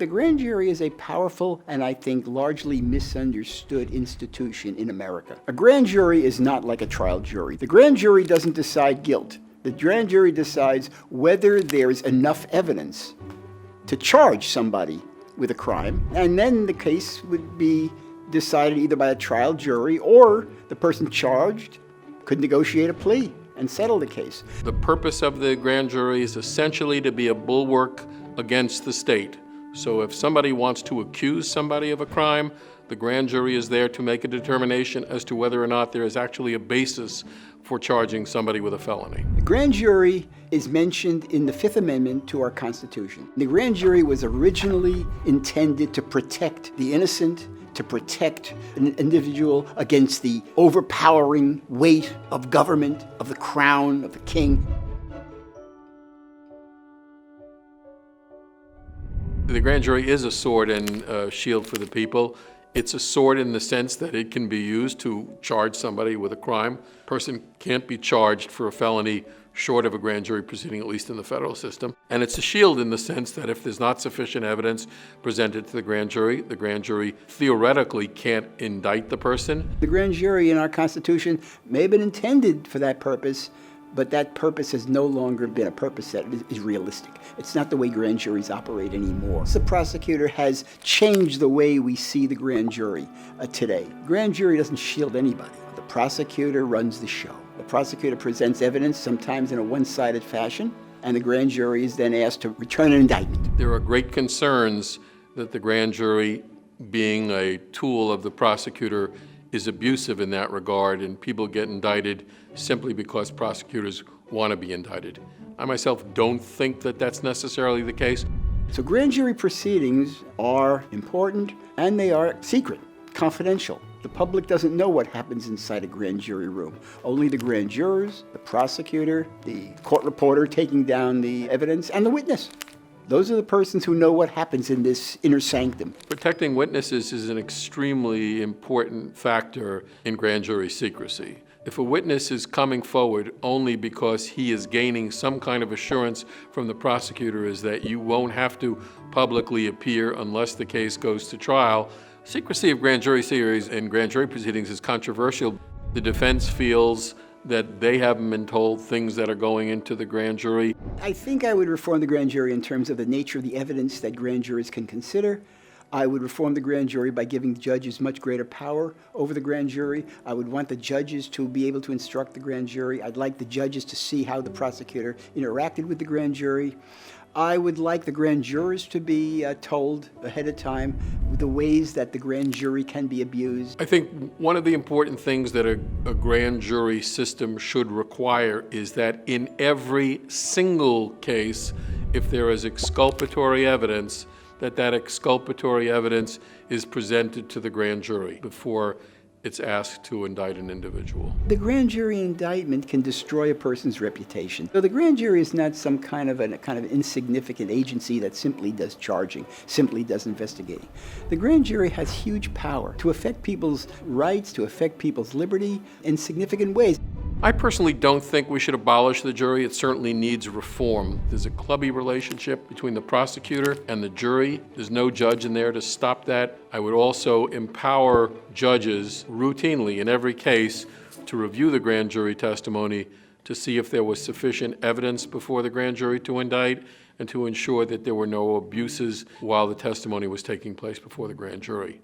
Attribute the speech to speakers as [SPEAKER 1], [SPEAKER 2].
[SPEAKER 1] The grand jury is a powerful and I think largely misunderstood institution in America. A grand jury is not like a trial jury. The grand jury doesn't decide guilt. The grand jury decides whether there's enough evidence to charge somebody with a crime, and then the case would be decided either by a trial jury or the person charged could negotiate a plea and settle the case.
[SPEAKER 2] The purpose of the grand jury is essentially to be a bulwark against the state. So if somebody wants to accuse somebody of a crime, the grand jury is there to make a determination as to whether or not there is actually a basis for charging somebody with a felony.
[SPEAKER 1] The grand jury is mentioned in the Fifth Amendment to our Constitution. The grand jury was originally intended to protect the innocent, to protect an individual against the overpowering weight of government, of the crown, of the king.
[SPEAKER 2] The grand jury is a sword and shield for the people. It's a sword in the sense that it can be used to charge somebody with a crime. A person can't be charged for a felony short of a grand jury proceeding, at least in the federal system. And it's a shield in the sense that if there's not sufficient evidence presented to the grand jury theoretically can't indict the person.
[SPEAKER 1] The grand jury in our Constitution may have been intended for that purpose, but that purpose has no longer been a purpose that is realistic. It's not the way grand juries operate anymore. The prosecutor has changed the way we see the grand jury today. Grand jury doesn't shield anybody. The prosecutor runs the show. The prosecutor presents evidence, sometimes in a one-sided fashion, and the grand jury is then asked to return an indictment.
[SPEAKER 2] There are great concerns that the grand jury, being a tool of the prosecutor, is abusive in that regard, and people get indicted simply because prosecutors want to be indicted. I myself don't think that that's necessarily the case.
[SPEAKER 1] So grand jury proceedings are important, and they are secret, confidential. The public doesn't know what happens inside a grand jury room. Only the grand jurors, the prosecutor, the court reporter taking down the evidence, and the witness. Those are the persons who know what happens in this inner sanctum.
[SPEAKER 2] Protecting witnesses is an extremely important factor in grand jury secrecy. If a witness is coming forward only because he is gaining some kind of assurance from the prosecutor is that you won't have to publicly appear unless the case goes to trial, secrecy of grand jury series and grand jury proceedings is controversial. The defense feels that they haven't been told things that are going into the grand jury.
[SPEAKER 1] I think I would reform the grand jury in terms of the nature of the evidence that grand juries can consider. I would reform the grand jury by giving judges much greater power over the grand jury. I would want the judges to be able to instruct the grand jury. I'd like the judges to see how the prosecutor interacted with the grand jury. I would like the grand jurors to be told ahead of time the ways that the grand jury can be abused.
[SPEAKER 2] I think one of the important things that a grand jury system should require is that in every single case, if there is exculpatory evidence, that exculpatory evidence is presented to the grand jury before it's asked to indict an individual.
[SPEAKER 1] The grand jury indictment can destroy a person's reputation. So the grand jury is not some kind of insignificant agency that simply does charging, simply does investigating. The grand jury has huge power to affect people's rights, to affect people's liberty in significant ways.
[SPEAKER 2] I personally don't think we should abolish the jury. It certainly needs reform. There's a clubby relationship between the prosecutor and the jury. There's no judge in there to stop that. I would also empower judges routinely in every case to review the grand jury testimony to see if there was sufficient evidence before the grand jury to indict and to ensure that there were no abuses while the testimony was taking place before the grand jury.